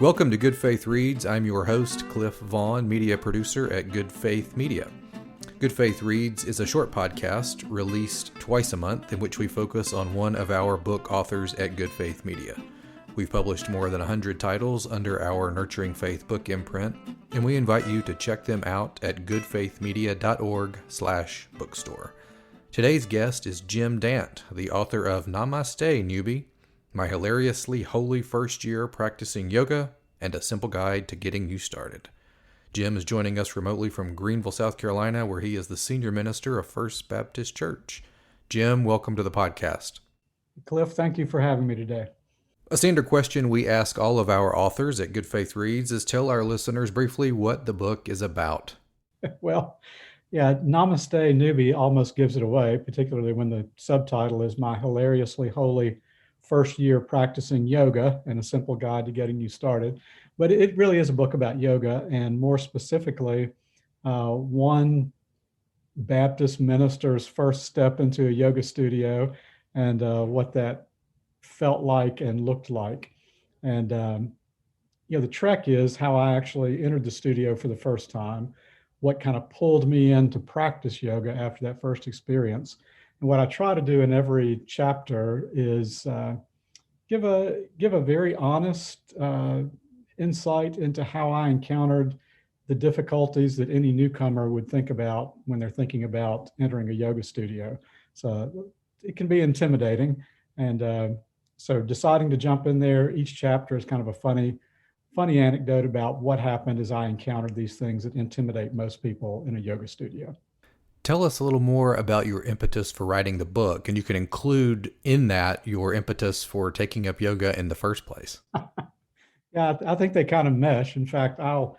Welcome to Good Faith Reads. I'm your host, Cliff Vaughn, media producer at Good Faith Media. Good Faith Reads is a short podcast released twice a month in which we focus on one of our book authors at Good Faith Media. We've published more than 100 titles under our Nurturing Faith book imprint, and we invite you to check them out at goodfaithmedia.org/bookstore. Today's guest is Jim Dant, the author of Namaste, Newbie, My Hilariously Holy First Year Practicing Yoga, and a Simple Guide to Getting You Started. Jim is joining us remotely from Greenville, South Carolina, where he is the senior minister of First Baptist Church. Jim, welcome to the podcast. Cliff, thank you for having me today. A standard question we ask all of our authors at Good Faith Reads is tell our listeners briefly what the book is about. Well, yeah, Namaste Newbie almost gives it away, particularly when the subtitle is My Hilariously Holy First Year Practicing Yoga and a Simple Guide to Getting You Started. But it really is a book about yoga, and more specifically, one Baptist minister's first step into a yoga studio and what that felt like and looked like. And, the trek is how I actually entered the studio for the first time, what kind of pulled me in to practice yoga after that first experience. And what I try to do in every chapter is give a very honest insight into how I encountered the difficulties that any newcomer would think about when they're thinking about entering a yoga studio. So it can be intimidating. And so deciding to jump in there, each chapter is kind of a funny anecdote about what happened as I encountered these things that intimidate most people in a yoga studio. Tell us a little more about your impetus for writing the book, and you can include in that your impetus for taking up yoga in the first place. Yeah, I think they kind of mesh. In fact, I'll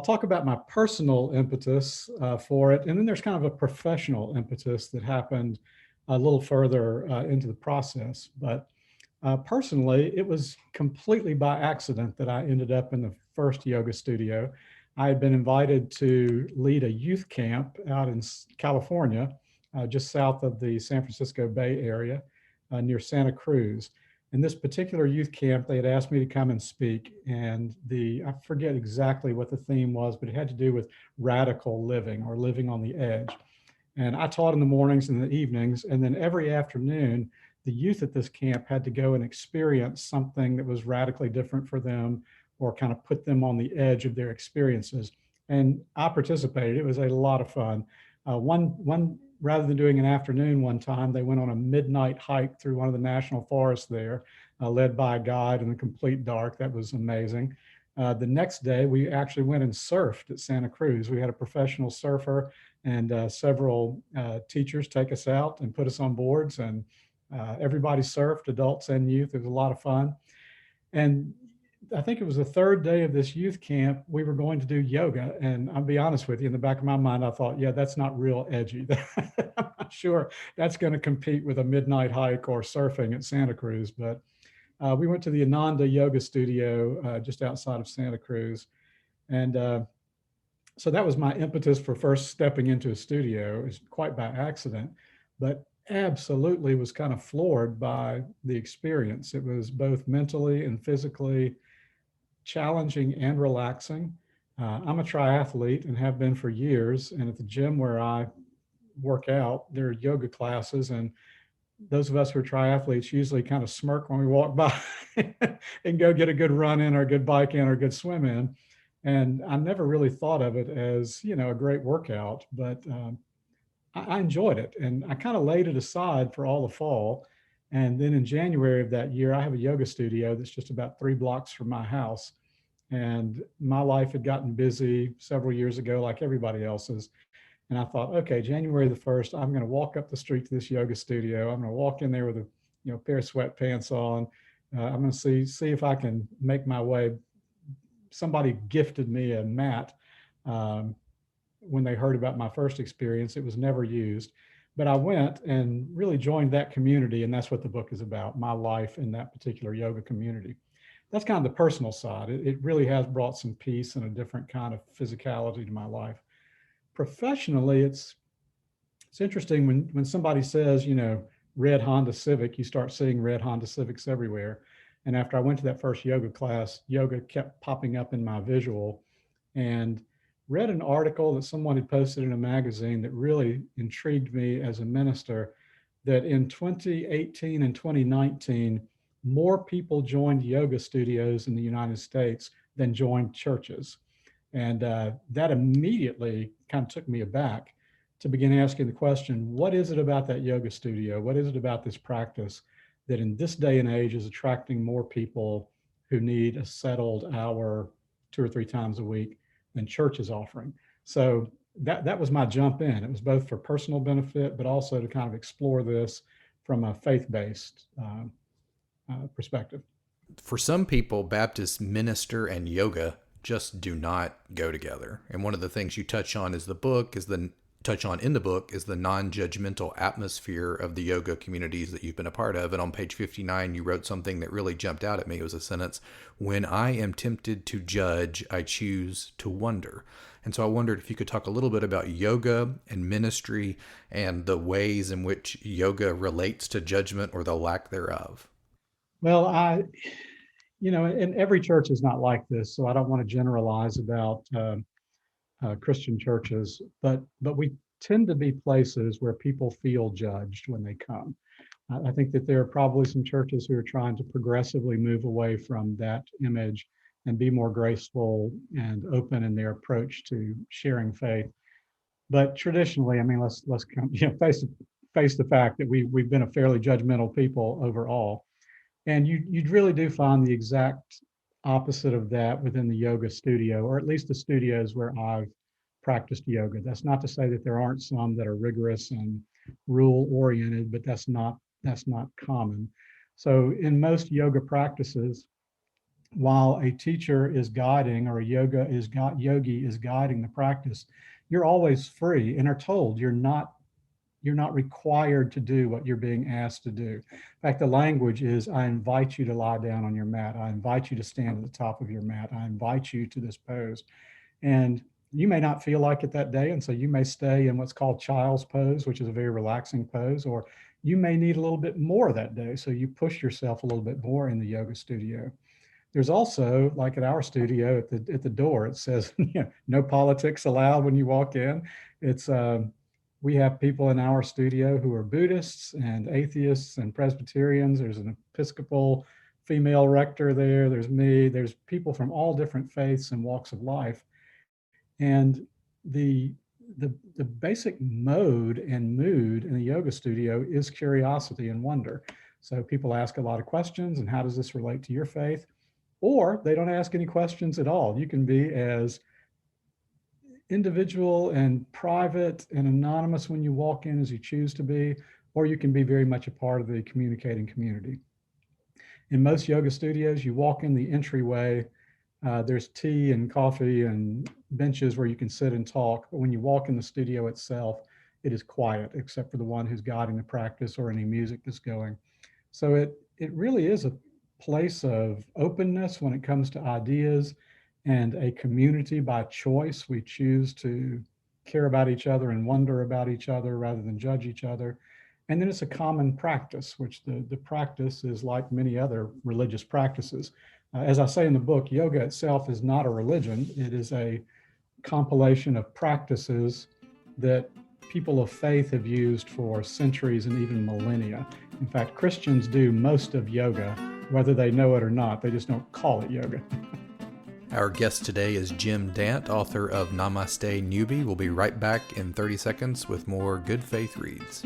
talk about my personal impetus for it, and then there's kind of a professional impetus that happened a little further into the process. But personally, it was completely by accident that I ended up in the first yoga studio. I had been invited to lead a youth camp out in California, just south of the San Francisco Bay Area, near Santa Cruz. In this particular youth camp, they had asked me to come and speak, and I forget exactly what the theme was, but it had to do with radical living or living on the edge. And I taught in the mornings and the evenings, and then every afternoon, the youth at this camp had to go and experience something that was radically different for them or kind of put them on the edge of their experiences. And I participated. It was a lot of fun. One rather than doing an afternoon one time, they went on a midnight hike through one of the national forests there, led by a guide in the complete dark. That was amazing. The next day, we actually went and surfed at Santa Cruz. We had a professional surfer and several teachers take us out and put us on boards, and everybody surfed, adults and youth. It was a lot of fun. And I think it was the third day of this youth camp, we were going to do yoga. And I'll be honest with you, in the back of my mind, I thought, yeah, that's not real edgy. I'm not sure that's going to compete with a midnight hike or surfing at Santa Cruz. But we went to the Ananda Yoga Studio just outside of Santa Cruz. And so that was my impetus for first stepping into a studio. It was quite by accident, but absolutely was kind of floored by the experience. It was both mentally and physically challenging and relaxing. I'm a triathlete and have been for years. And at the gym where I work out, there are yoga classes. And those of us who are triathletes usually kind of smirk when we walk by and go get a good run in or a good bike in or a good swim in. And I never really thought of it as, a great workout, but I enjoyed it. And I kind of laid it aside for all the fall. And then in January of that year, I have a yoga studio that's just about 3 blocks from my house. And my life had gotten busy several years ago, like everybody else's. And I thought, okay, January the 1st, I'm going to walk up the street to this yoga studio. I'm going to walk in there with a pair of sweatpants on. I'm going to see if I can make my way. Somebody gifted me a mat when they heard about my first experience. It was never used. But I went and really joined that community, and that's what the book is about, my life in that particular yoga community. That's kind of the personal side. It really has brought some peace and a different kind of physicality to my life. Professionally, it's interesting when somebody says, red Honda Civic, you start seeing red Honda Civics everywhere. And after I went to that first yoga class, yoga kept popping up in my visual, and read an article that someone had posted in a magazine that really intrigued me as a minister, that in 2018 and 2019, more people joined yoga studios in the United States than joined churches. And that immediately kind of took me aback to begin asking the question, what is it about that yoga studio? What is it about this practice that in this day and age is attracting more people who need a settled hour 2 or 3 times a week than church is offering? So that was my jump in. It was both for personal benefit, but also to kind of explore this from a faith-based perspective. For some people, Baptist minister and yoga just do not go together. And one of the things you touch on in the book is the non-judgmental atmosphere of the yoga communities that you've been a part of. And on page 59, you wrote something that really jumped out at me. It was a sentence: "When I am tempted to judge, I choose to wonder." And so I wondered if you could talk a little bit about yoga and ministry and the ways in which yoga relates to judgment or the lack thereof. Well, and every church is not like this, so I don't want to generalize about Christian churches, but we tend to be places where people feel judged when they come. I think that there are probably some churches who are trying to progressively move away from that image and be more graceful and open in their approach to sharing faith. But traditionally, I mean, let's face the fact that we've been a fairly judgmental people overall. And you really do find the exact opposite of that within the yoga studio, or at least the studios where I've practiced yoga. That's not to say that there aren't some that are rigorous and rule oriented, but that's not common. So in most yoga practices, while a teacher is guiding or a yogi is guiding the practice, you're always free and are told you're not required to do what you're being asked to do. In fact, the language is, I invite you to lie down on your mat. I invite you to stand at the top of your mat. I invite you to this pose. And you may not feel like it that day. And so you may stay in what's called child's pose, which is a very relaxing pose, or you may need a little bit more that day. So you push yourself a little bit more in the yoga studio. There's also, like at our studio, at the door, it says, no politics allowed when you walk in. It's we have people in our studio who are Buddhists and atheists and Presbyterians. There's an Episcopal female rector there. There's me. There's people from all different faiths and walks of life. And the basic mode and mood in a yoga studio is curiosity and wonder. So people ask a lot of questions, and how does this relate to your faith? Or they don't ask any questions at all. You can be as individual and private and anonymous when you walk in as you choose to be, or you can be very much a part of the communicating community. In most yoga studios, you walk in the entryway, there's tea and coffee and benches where you can sit and talk. But when you walk in the studio itself, it is quiet, except for the one who's guiding the practice or any music that's going. So it really is a place of openness when it comes to ideas, and a community by choice. We choose to care about each other and wonder about each other rather than judge each other. And then it's a common practice, which the practice is like many other religious practices. As I say in the book, yoga itself is not a religion. It is a compilation of practices that people of faith have used for centuries and even millennia. In fact, Christians do most of yoga, whether they know it or not. They just don't call it yoga. Our guest today is Jim Dant, author of Namaste, Newbie. We'll be right back in 30 seconds with more Good Faith Reads.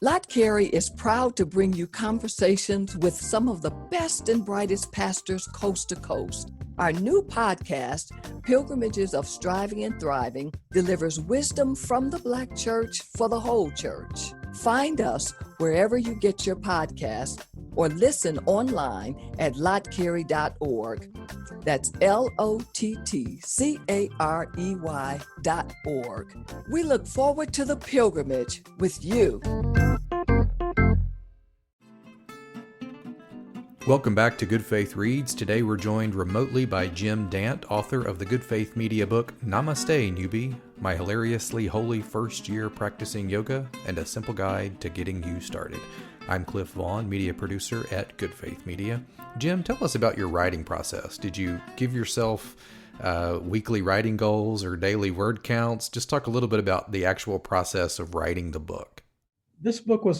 Lot Carey is proud to bring you conversations with some of the best and brightest pastors coast to coast. Our new podcast, Pilgrimages of Striving and Thriving, delivers wisdom from the Black church for the whole church. Find us wherever you get your podcast or listen online at lotcarey.org. That's LOTTCAREY.org. We look forward to the pilgrimage with you. Welcome back to Good Faith Reads. Today we're joined remotely by Jim Dant, author of the Good Faith Media book, Namaste, Newbie, My Hilariously Holy First Year Practicing Yoga and a Simple Guide to Getting You Started. I'm Cliff Vaughn, media producer at Good Faith Media. Jim, tell us about your writing process. Did you give yourself weekly writing goals or daily word counts? Just talk a little bit about the actual process of writing the book.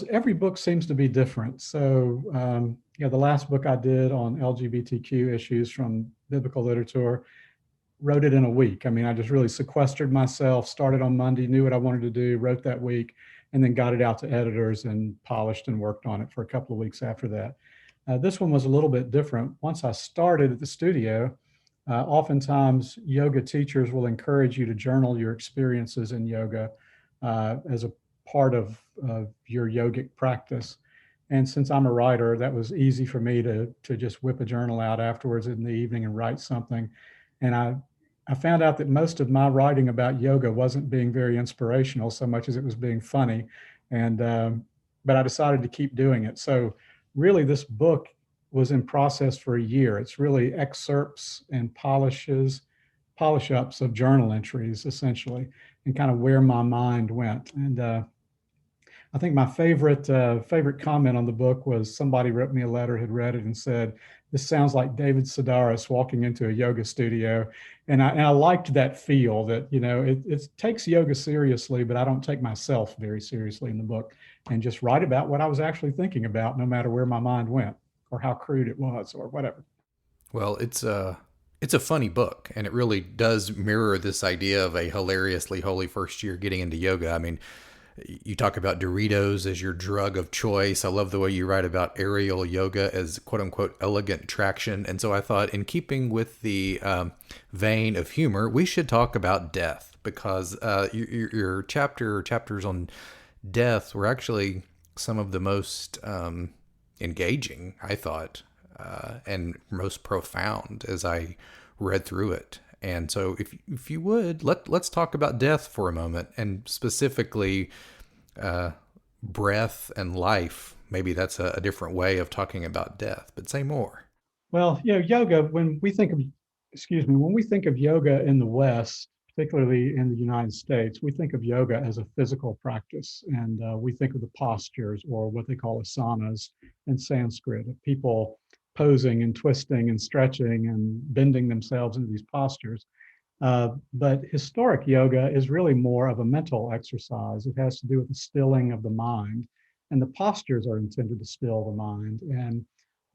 Every book seems to be different. So, the last book I did on LGBTQ issues from biblical literature, wrote it in a week. I mean, I just really sequestered myself, started on Monday, knew what I wanted to do, wrote that week, and then got it out to editors and polished and worked on it for a couple of weeks after that. This one was a little bit different. Once I started at the studio, oftentimes yoga teachers will encourage you to journal your experiences in yoga as a part of your yogic practice. And since I'm a writer, that was easy for me to just whip a journal out afterwards in the evening and write something. And I found out that most of my writing about yoga wasn't being very inspirational so much as it was being funny. And but I decided to keep doing it. So really this book was in process for a year. It's really excerpts and polish-ups of journal entries, essentially, and kind of where my mind went. And I think my favorite comment on the book was somebody wrote me a letter, had read it, and said, "This sounds like David Sedaris walking into a yoga studio." And I liked that feel that, it takes yoga seriously, but I don't take myself very seriously in the book, and just write about what I was actually thinking about, no matter where my mind went or how crude it was or whatever. Well, it's a funny book, and it really does mirror this idea of a hilariously holy first year getting into yoga. I mean, you talk about Doritos as your drug of choice. I love the way you write about aerial yoga as quote unquote elegant traction. And so I thought, in keeping with the vein of humor, we should talk about death, because your chapters on death were actually some of the most engaging, I thought, and most profound as I read through it. And so if you would, let's talk about death for a moment, and specifically breath and life. Maybe that's a different way of talking about death, but say more. Well, yoga, when we think of yoga in the West, particularly in the United States, we think of yoga as a physical practice. And we think of the postures, or what they call asanas in Sanskrit, of people posing and twisting and stretching and bending themselves into these postures. But historic yoga is really more of a mental exercise. It has to do with the stilling of the mind, and the postures are intended to still the mind. And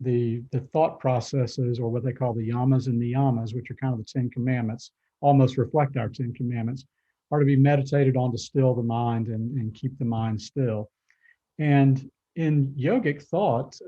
the thought processes, or what they call the yamas and niyamas, which are kind of the 10 commandments, almost reflect our 10 commandments, are to be meditated on to still the mind and keep the mind still. And in yogic thought,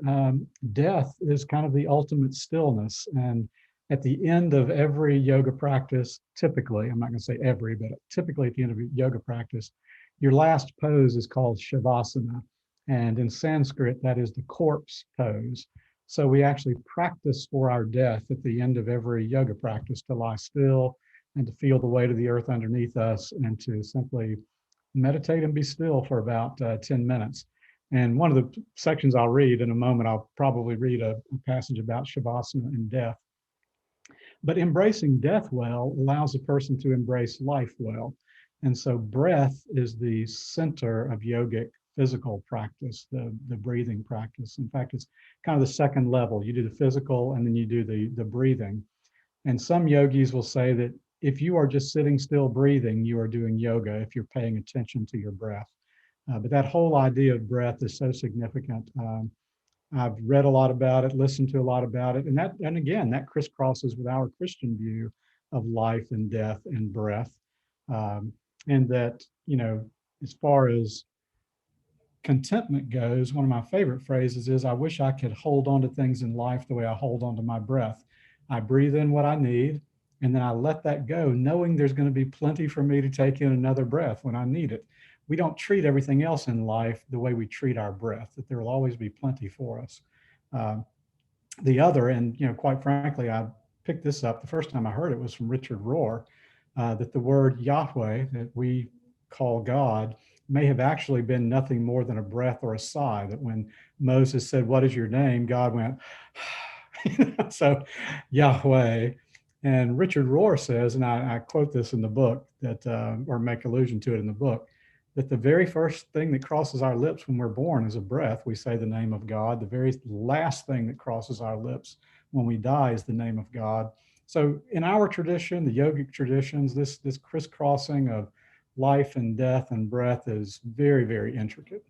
death is kind of the ultimate stillness. And at the end of every yoga practice, typically, I'm not going to say every, but typically at the end of a yoga practice, your last pose is called shavasana. And in Sanskrit, that is the corpse pose. So we actually practice for our death at the end of every yoga practice, to lie still and to feel the weight of the earth underneath us, and to simply meditate and be still for about 10 minutes. And one of the sections I'll read in a moment, I'll probably read a passage about shavasana and death. But embracing death well allows a person to embrace life well. And so breath is the center of yogic physical practice, the breathing practice. In fact, it's kind of the second level. You do the physical, and then you do the breathing. And some yogis will say that if you are just sitting still breathing, you are doing yoga if you're paying attention to your breath. But that whole idea of breath is so significant. I've read a lot about it, listened to a lot about it, and again, that crisscrosses with our Christian view of life and death and breath. And that, as far as contentment goes, one of my favorite phrases is, "I wish I could hold on to things in life the way I hold on to my breath. I breathe in what I need, and then I let that go, knowing there's going to be plenty for me to take in another breath when I need it." We don't treat everything else in life the way we treat our breath, that there will always be plenty for us. The other, and quite frankly, I picked this up, the first time I heard it was from Richard Rohr, that the word Yahweh, that we call God, may have actually been nothing more than a breath or a sigh, that when Moses said, "What is your name?" God went, so Yahweh. And Richard Rohr says, and I quote this in the book, that, or make allusion to it in the book, that the very first thing that crosses our lips when we're born is a breath. We say the name of God. The very last thing that crosses our lips when we die is the name of God. So in our tradition, the yogic traditions, this crisscrossing of life and death and breath is very, very intricate.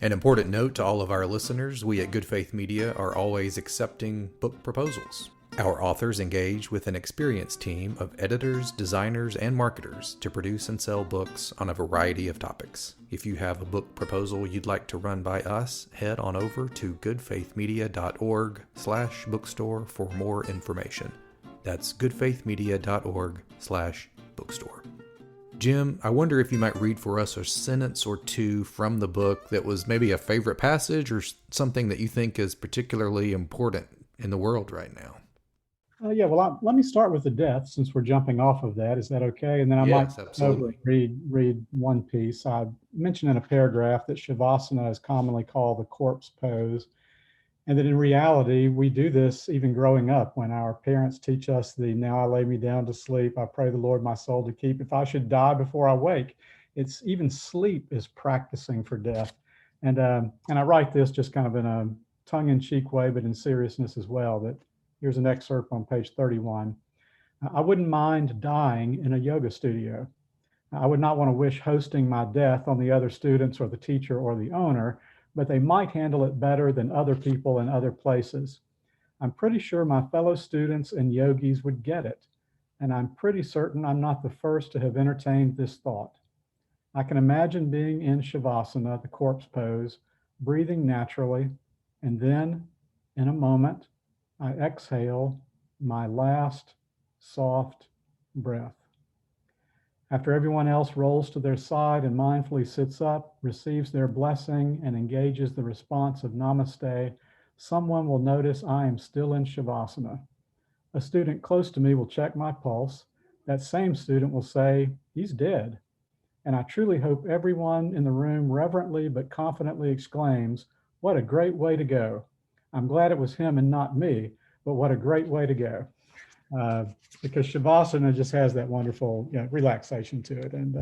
An important note to all of our listeners, we at Good Faith Media are always accepting book proposals. Our authors engage with an experienced team of editors, designers, and marketers to produce and sell books on a variety of topics. If you have a book proposal you'd like to run by us, head on over to goodfaithmedia.org/bookstore for more information. That's goodfaithmedia.org/bookstore. Jim, I wonder if you might read for us a sentence or two from the book that was maybe a favorite passage or something that you think is particularly important in the world right now. Yeah, well, let me start with the death, since we're jumping off of that. Is that okay? And then I Yes, might absolutely. read one piece. I mentioned in a paragraph that Shavasana is commonly called the corpse pose, and that in reality, we do this even growing up, when our parents teach us the "now I lay me down to sleep, I pray the Lord my soul to keep. If I should die before I wake." It's even sleep is practicing for death. And I write this just kind of in a tongue-in-cheek way, but in seriousness as well, that here's an excerpt on page 31. "I wouldn't mind dying in a yoga studio. I would not want to wish hosting my death on the other students or the teacher or the owner, but they might handle it better than other people in other places. I'm pretty sure my fellow students and yogis would get it, and I'm pretty certain I'm not the first to have entertained this thought. I can imagine being in Shavasana, the corpse pose, breathing naturally, and then, in a moment, I exhale my last soft breath. After everyone else rolls to their side and mindfully sits up, receives their blessing, and engages the response of Namaste, someone will notice I am still in Shavasana. A student close to me will check my pulse. That same student will say, 'He's dead.' And I truly hope everyone in the room reverently but confidently exclaims, 'What a great way to go. I'm glad it was him and not me, but what a great way to go.'" Because Shavasana just has that wonderful relaxation to it. And,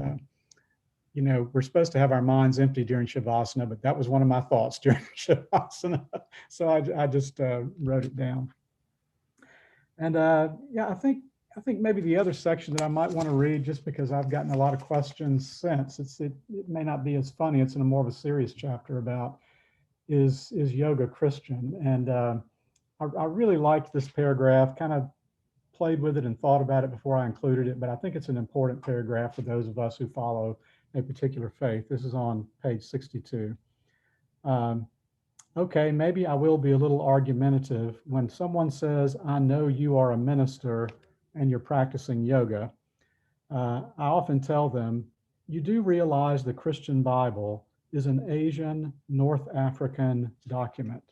we're supposed to have our minds empty during Shavasana, but that was one of my thoughts during Shavasana. So I just wrote it down. And I think maybe the other section that I might want to read, just because I've gotten a lot of questions since, it may not be as funny, it's in a more of a serious chapter about, is yoga Christian? And I really liked this paragraph, kind of played with it and thought about it before I included it, but I think it's an important paragraph for those of us who follow a particular faith. This is on page 62. Okay, maybe I will be a little argumentative. When someone says, "I know you are a minister and you're practicing yoga," I often tell them, "You do realize the Christian Bible is an Asian, North African document.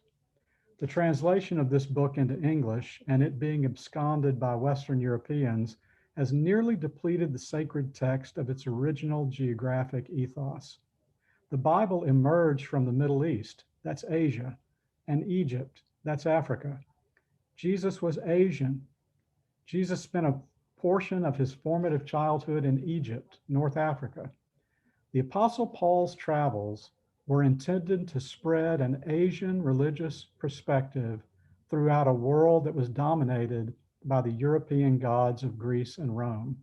The translation of this book into English, and it being absconded by Western Europeans, has nearly depleted the sacred text of its original geographic ethos. The Bible emerged from the Middle East, that's Asia, and Egypt, that's Africa. Jesus was Asian. Jesus spent a portion of his formative childhood in Egypt, North Africa. The Apostle Paul's travels were intended to spread an Asian religious perspective throughout a world that was dominated by the European gods of Greece and Rome.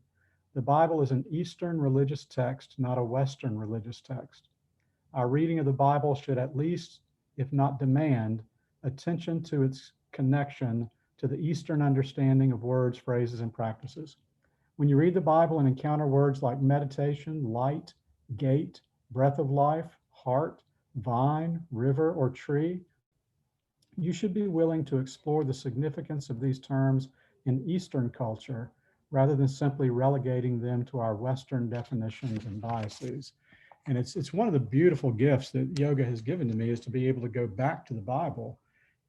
The Bible is an Eastern religious text, not a Western religious text. Our reading of the Bible should at least, if not demand, attention to its connection to the Eastern understanding of words, phrases, and practices. When you read the Bible and encounter words like meditation, light, gate, breath of life, heart, vine, river, or tree, you should be willing to explore the significance of these terms in Eastern culture rather than simply relegating them to our Western definitions and biases. And it's one of the beautiful gifts that yoga has given to me, is to be able to go back to the Bible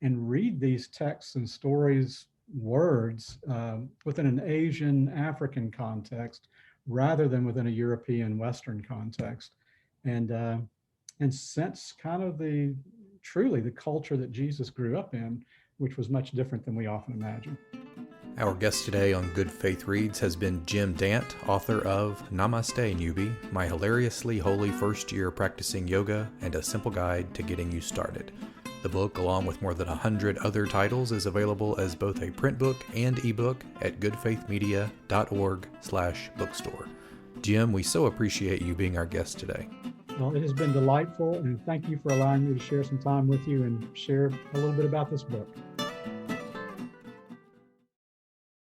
and read these texts and stories, words within an Asian, African context rather than within a European, Western context. and sense kind of truly the culture that Jesus grew up in, which was much different than we often imagine. Our guest today on Good Faith Reads has been Jim Dant, author of Namaste, Newbie, My Hilariously Holy First Year Practicing Yoga and a Simple Guide to Getting You Started. The book, along with more than 100 other titles, is available as both a print book and ebook at goodfaithmedia.org/bookstore. Jim, we so appreciate you being our guest today. Well, it has been delightful, and thank you for allowing me to share some time with you and share a little bit about this book.